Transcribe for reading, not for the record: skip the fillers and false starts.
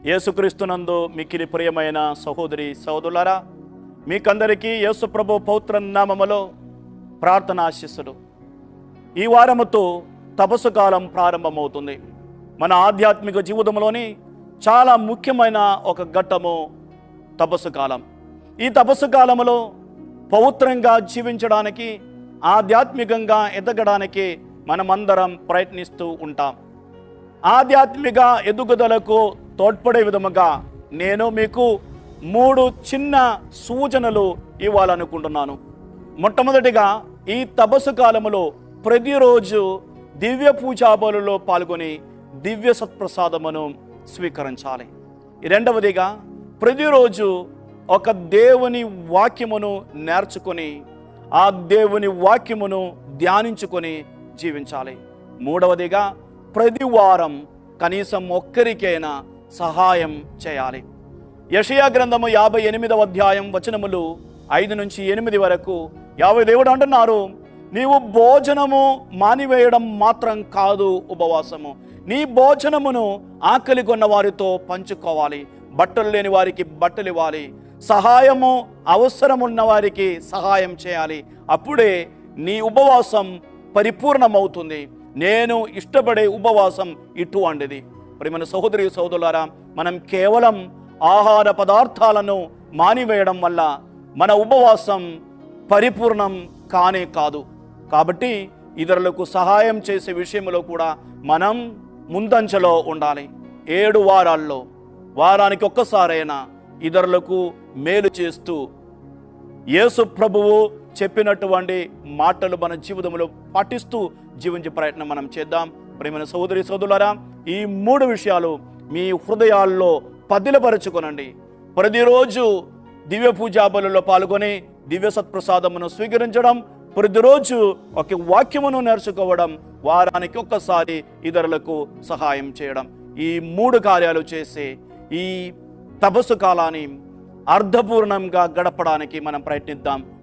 యేసుక్రీస్తునందు మిక్కిలి ప్రియమైన సహోదరి సహోదరులారా, మీకందరికీ యేసు ప్రభు పవిత్ర నామములో ప్రార్థన ఆశీస్సులు. ఈ వారముతో తపస్సు కాలం ప్రారంభమవుతుంది. మన ఆధ్యాత్మిక జీవితంలోని చాలా ముఖ్యమైన ఒక ఘట్టము తపస్సు కాలం. ఈ తపస్సు కాలంలో పవిత్రంగా జీవించడానికి, ఆధ్యాత్మికంగా ఎదగడానికి మనమందరం ప్రయత్నిస్తూ ఉంటాం. ఆధ్యాత్మిక ఎదుగుదలకు తోడ్పడే విధముగా నేను మీకు 3 చిన్న సూచనలు ఇవ్వాలనుకుంటున్నాను. మొట్టమొదటిగా, ఈ తపస్సు కాలములో ప్రతిరోజు దివ్య పూజాబలులో పాల్గొని దివ్య సత్ప్రసాదమును స్వీకరించాలి. రెండవదిగా, ప్రతిరోజు ఒక దేవుని వాక్యమును నేర్చుకొని ఆ దేవుని వాక్యమును ధ్యానించుకొని జీవించాలి. మూడవదిగా, ప్రతి వారం కనీసం ఒక్కరికైనా సహాయం చేయాలి. యెషయా గ్రంథము 58వ అధ్యాయం వచనములు 5 నుంచి 8 వరకు దేవుడు అంటున్నారు, నీవు భోజనము మానివేయడం మాత్రం కాదు ఉపవాసము, నీ భోజనమును ఆకలి కొన్న వారితో పంచుకోవాలి, బట్టలు లేని వారికి బట్టలు ఇవ్వాలి, సహాయము అవసరమున్న వారికి సహాయం చేయాలి. అప్పుడే నీ ఉపవాసం పరిపూర్ణమవుతుంది. నేను ఇష్టపడే ఉపవాసం ఇటువంటిది. ప్రియమైన సహోదరి సహోదరులారా, మనం కేవలం ఆహార పదార్థాలను మానివేయడం వల్ల మన ఉపవాసం పరిపూర్ణం కానే కాదు. కాబట్టి ఇతరులకు సహాయం చేసే విషయంలో కూడా మనం ముందంజలో ఉండాలి. 7 వారాల్లో వారానికి ఒక్కసారైనా ఇతరులకు మేలు చేస్తూ యేసు ప్రభువు చెప్పినటువంటి మాటలు మన జీవితంలో పాటిస్తూ జీవించే ప్రయత్నం మనం చేద్దాం. ప్రియమైన సహోదరి సహోదరులారా, ఈ 3 విషయాలు మీ హృదయాల్లో పదిలపరచుకొనండి. ప్రతిరోజు దివ్య పూజా బలుల్లో పాల్గొని దివ్య సత్ప్రసాదమును స్వీకరించడం, ప్రతిరోజు ఒక వాక్యమును నేర్చుకోవడం, వారానికి ఒక్కసారి ఇతరులకు సహాయం చేయడం, ఈ 3 కార్యాలు చేసి ఈ తపస్సు కాలాన్ని అర్థపూర్ణంగా గడపడానికి మనం ప్రయత్నిద్దాం.